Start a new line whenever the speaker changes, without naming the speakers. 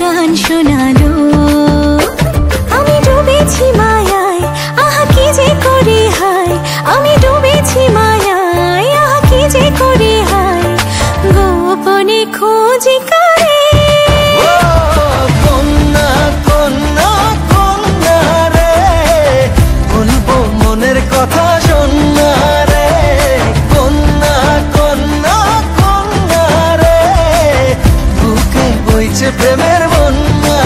গান শোনালো। আমি ডুবেছি মায়ায়, আহা কি যে করি হায়। আমি ডুবেছি মায়ায়, আহা কি যে করি হায়। গোপনে খোঁজি করে
কন্যা কন্যা কন্যা রে, বলবো মনের কথা শোনা রে। কন্যা কন্যা কন্যা রে, বুকে বইছে প্রেমের বন্যা